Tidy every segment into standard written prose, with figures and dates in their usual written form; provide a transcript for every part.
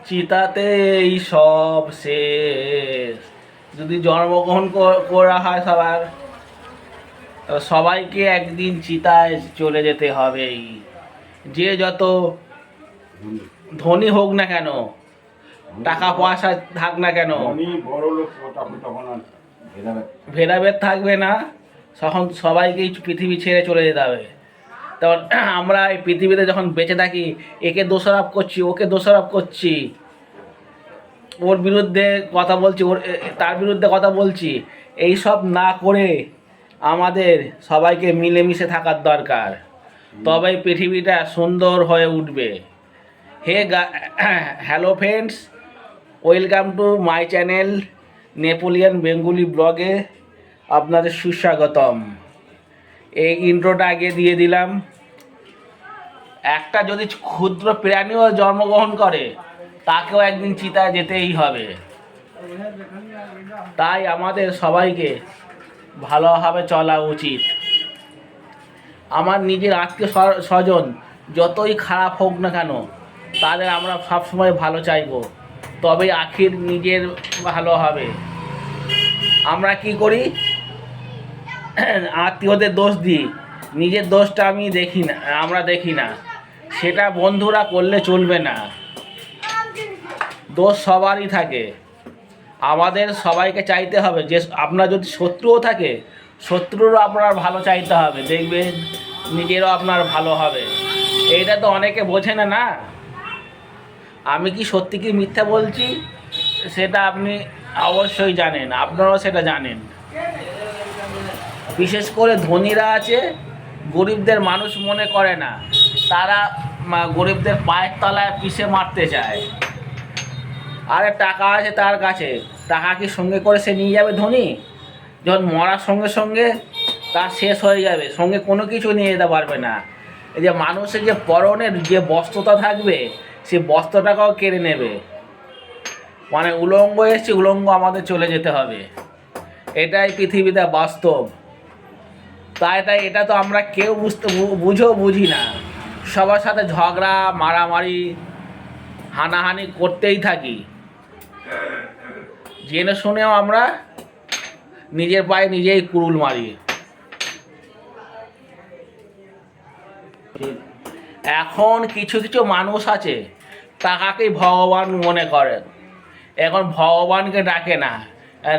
চিতাতেই সব শেষ। যদি জন্মগ্রহণ করা হয় সবার, সবাইকে একদিন চিতায় চলে যেতে হবেই। যে যত ধনী হোক না কেন, টাকা পয়সা থাক না কেন, ভেদাভেদ থাকবে না। তখন সবাইকেই পৃথিবী ছেড়ে চলে যেতে হবে। তখন আমরা এই পৃথিবীতে যখন বেঁচে থাকি, একে দোষারোপ করছি, ওকে দোষারোপ করছি, ওর বিরুদ্ধে কথা বলছি, তার বিরুদ্ধে কথা বলছি। এই সব না করে আমাদের সবাইকে মিলেমিশে থাকার দরকার, তবেই পৃথিবীটা সুন্দর হয়ে উঠবে। Hello friends, welcome to my channel Napoleon Bengali ব্লগে আপনাদের সুস্বাগতম। এই ইন্ট্রোটা আগে দিয়ে দিলাম। একটা যদি ক্ষুদ্র প্রাণীও জন্মগ্রহণ করে, তাকেও একদিন চিতায় যেতেই হবে। তাই আমাদের সবাইকে ভালোভাবে চলা উচিত। আমার নিজের আত্মীয় স্বজন যতই খারাপ হোক না কেন, তাদের আমরা সবসময় ভালো চাইবো, তবে আখির নিজের ভালো হবে। আমরা কি করি? আত্মীয়দের দোষ দিই, নিজের দোষটা আমরা দেখি না। সেটা বন্ধুরা করলে চলবে না। দোষ সবারই থাকে। আমাদের সবাইকে চাইতে হবে যে আপনার যদি শত্রুও থাকে, শত্রুরও আপনার ভালো চাইতে হবে, দেখবেন নিজেরও আপনার ভালো হবে। এইটা তো অনেকে বোঝে না। না, আমি কি সত্যি কি মিথ্যা বলছি সেটা আপনি অবশ্যই জানেন, আপনারাও সেটা জানেন। বিশেষ করে ধনীরা আছে, গরিবদের মানুষ মনে করে না। তারা গরিবদের পায়ের তলায় পিষে মারতে চায়। আরে টাকা আছে তার কাছে, টাকা কি সঙ্গে করে সে নিয়ে যাবে ধনী? যখন মরার সঙ্গে সঙ্গে তার শেষ হয়ে যাবে, সঙ্গে কোনো কিছু নিয়ে যেতে পারবে না। এই যে মানুষের যে পরনের যে বস্ত্রটা থাকবে, সে বস্ত্রটাকেও কেড়ে নেবে। মানে উলঙ্গ এসছে, উলঙ্গ আমাদের চলে যেতে হবে। এটাই পৃথিবীতে বাস্তব। তাই এটা তো আমরা কেউ বুঝি না। সবার সাথে ঝগড়া, মারামারি, হানাহানি করতেই থাকি। জেনে শুনেও আমরা নিজের পায়ে নিজেই কুড়ুল মারি। এখন কিছু কিছু মানুষ আছে, টাকাকেই ভগবান মনে করেন। এখন ভগবানকে ডাকে না,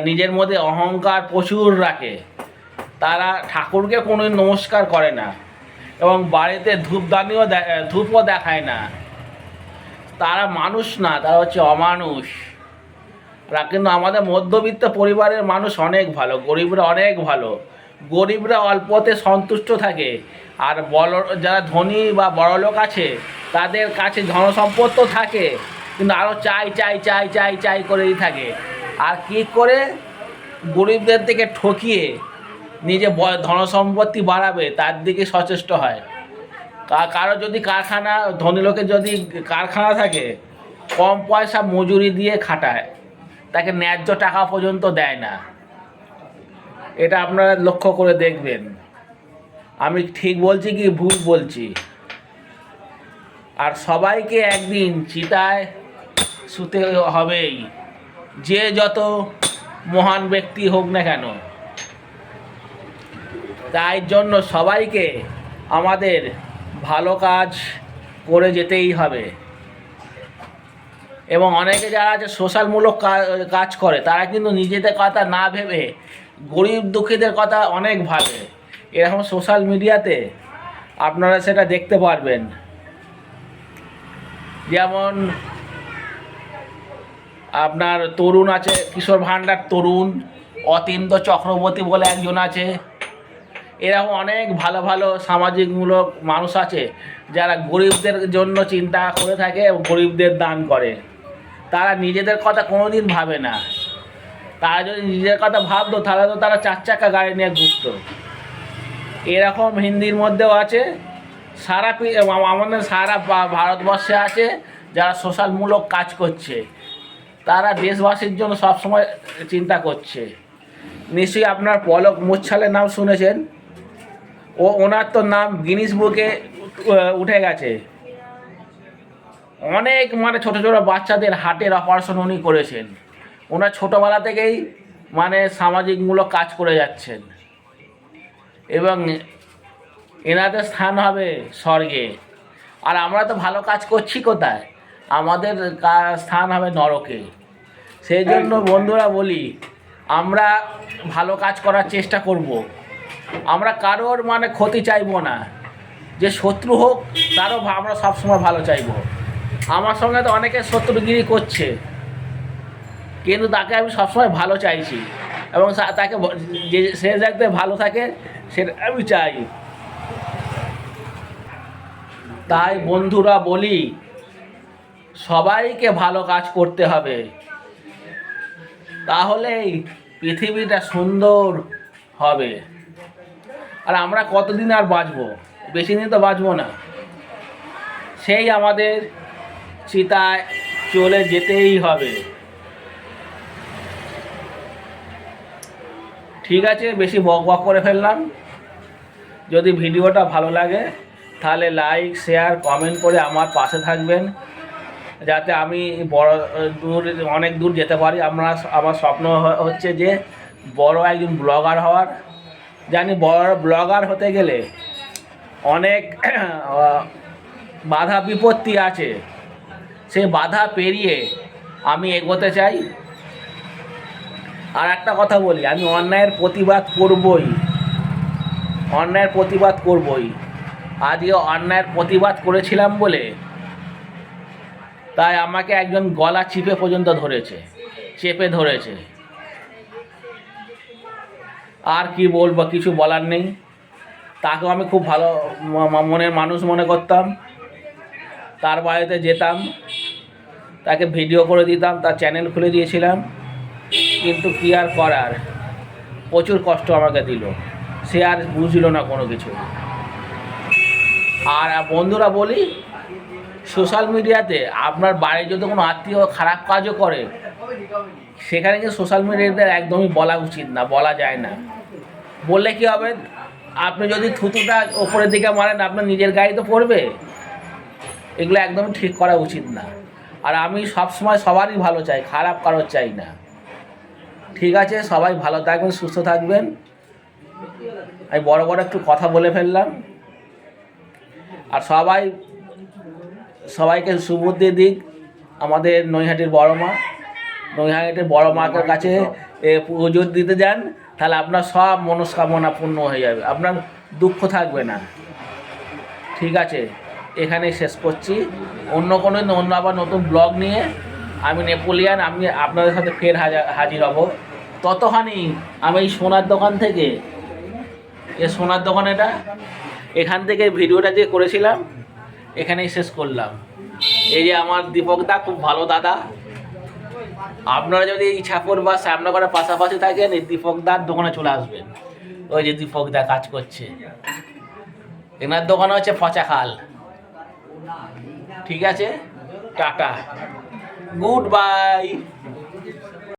নিজের মধ্যে অহংকার প্রচুর রাখে। তারা ঠাকুরকে কোনো নমস্কার করে না, এবং বাড়িতে ধূপও দেখায় না। তারা মানুষ না, তারা হচ্ছে অমানুষ। কিন্তু আমাদের মধ্যবিত্ত পরিবারের মানুষ অনেক ভালো, গরিবরা অনেক ভালো। গরিবরা অল্পতে সন্তুষ্ট থাকে, আর যারা ধনী বা বড়লোক আছে, তাদের কাছে ধনসম্পদ তো থাকে, কিন্তু আরও চাই চাই চাই চাই চাই করেই থাকে। আর কি করে গরিবদের থেকে ঠকিয়ে নিজে ধনসম্পত্তি বাড়াবে, তার দিকে সচেষ্ট হয়। কারো যদি কারখানা, ধনী লোকের যদি কারখানা থাকে, কম পয়সা মজুরি দিয়ে খাটায়, তাকে ন্যায্য টাকা পর্যন্ত দেয় না। এটা আপনারা লক্ষ্য করে দেখবেন। আমি ঠিক বলছি কি ভুল বলছি? আর সবাইকে একদিন চিতায় শুতে হবেই, যে যত মহান ব্যক্তি হোক না কেন। তাই জন্য সবাইকে আমাদের ভালো কাজ করে যেতেই হবে। এবং অনেকে যারা আছে সোশ্যালমূলক কাজ করে, তারা কিন্তু নিজেদের কথা না ভেবে গরিব দুঃখীদের কথা অনেক ভাবে। এরকম সোশ্যাল মিডিয়াতে আপনারা সেটা দেখতে পারবেন। যেমন আপনার তরুণ আছে, কিশোর ভান্ডার তরুণ, অতীন্দ্র চক্রবর্তী বলে একজন আছে। এরকম অনেক ভালো ভালো সামাজিকমূলক মানুষ আছে, যারা গরিবদের জন্য চিন্তা করে থাকে এবং গরিবদের দান করে। তারা নিজেদের কথা কোনো দিন ভাবে না। তারা যদি নিজের কথা ভাবতো, তাহলে তো তারা 4 চাকা গাড়ি নিয়ে ঘুরতো। এরকম হিন্দির মধ্যেও আছে, আমাদের সারা ভারতবর্ষে আছে যারা সোশ্যালমূলক কাজ করছে। তারা দেশবাসীর জন্য সবসময় চিন্তা করছে। নিশ্চয়ই আপনার পলক মুচ্ছালের নাম শুনেছেন। ওনার তো নাম গিনিস বুকে উঠে গেছে। অনেক মানে ছোটো ছোটো বাচ্চাদের হার্টের অপারেশন উনি করেছেন। ওনার ছোটোবেলা থেকেই মানে সামাজিকমূলক কাজ করে যাচ্ছেন, এবং এনাদের স্থান হবে স্বর্গে। আর আমরা তো ভালো কাজ করছি কোথায়? আমাদের স্থান হবে নরকে। সেই জন্য বন্ধুরা বলি, আমরা ভালো কাজ করার চেষ্টা করব। আমরা কারোর মানে ক্ষতি চাইবো না, যে শত্রু হোক তারও আমরা সবসময় ভালো চাইবো। আমার সঙ্গে তো অনেকে শত্রুগিরি করছে, কিন্তু তাকে আমি সবসময় ভালো চাইছি, এবং তাকে যে সে যাতে ভালো থাকে সেটা আমি চাই। তাই বন্ধুরা বলি, সবাইকে ভালো কাজ করতে হবে, তাহলেই পৃথিবীটা সুন্দর হবে। আর আমরা কতদিন আর বাঁচবো? বেশি দিন তো বাঁচবো না। সেই আমাদের চিতায় চলে যেতেই হবে। ঠিক আছে, বেশি বক বক করে ফেললাম। যদি ভিডিওটা ভালো লাগে তাহলে লাইক, শেয়ার, কমেন্ট করে আমার পাশে থাকবেন, যাতে আমি অনেক দূর যেতে পারি। আমার স্বপ্ন হচ্ছে যে বড় একজন ব্লগার হওয়ার। জানি বড় ব্লগার হতে গেলে অনেক বাধা বিপত্তি আছে, সেই বাধা পেরিয়ে আমি এগোতে চাই। আর একটা কথা বলি, আমি অন্যায়ের প্রতিবাদ করবই। আজকে অন্যায়ের প্রতিবাদ করেছিলাম বলে তাই আমাকে একজন গলা চেপে ধরেছে। আর কি বলবো, কিছু বলার নেই। তাকেও আমি খুব ভালো মনের মানুষ মনে করতাম। তার বাড়িতে যেতাম, তাকে ভিডিও করে দিতাম, তার চ্যানেল খুলে দিয়েছিলাম, কিন্তু কি আর করার, প্রচুর কষ্ট আমাকে দিল। সে আর বুঝল না কোনো কিছু। আর বন্ধুরা বলি, সোশ্যাল মিডিয়াতে আপনার বাড়ির যদি কোনো আত্মীয় খারাপ কাজও করে, সেখানে কিন্তু সোশ্যাল মিডিয়াতে একদমই বলা উচিত না, বলা যায় না। বললে কি হবে, আপনি যদি থুতুটা ওপরের দিকে মারেন আপনার নিজের গায়ে তো পড়বে। এগুলো একদমই ঠিক করা উচিত না। আর আমি সবসময় সবারই ভালো চাই, খারাপ কারোর চাই না। ঠিক আছে, সবাই ভালো থাকবেন, সুস্থ থাকবেন। আমি বড় একটু কথা বলে ফেললাম। আর সবাইকে সুবুদ্ধি দিক আমাদের নৈহাটির বড় মাকে কাছে পুজো দিতে যান, তাহলে আপনার সব মনস্কামনা পূর্ণ হয়ে যাবে, আপনার দুঃখ থাকবে না। ঠিক আছে, এখানেই শেষ করছি। অন্য আবার নতুন ব্লগ নিয়ে আমি নেপোলিয়ান, আমি আপনাদের সাথে ফের হাজির হব। ততখানি আমি এই সোনার দোকান থেকে, এখান থেকে ভিডিওটা যে করেছিলাম এখানেই শেষ করলাম। এই যে আমার দীপকদা, খুব ভালো দাদা। আপনারা যদি ইছাপুর বা শ্যামনগরের পাশাপাশি থাকেন, এই দীপকদার দোকানে চলে আসবেন। ওই যে দীপকদা কাজ করছে, এনার দোকানে হচ্ছে পচাখাল। ঠিক আছে, টাটা, গুড বাই।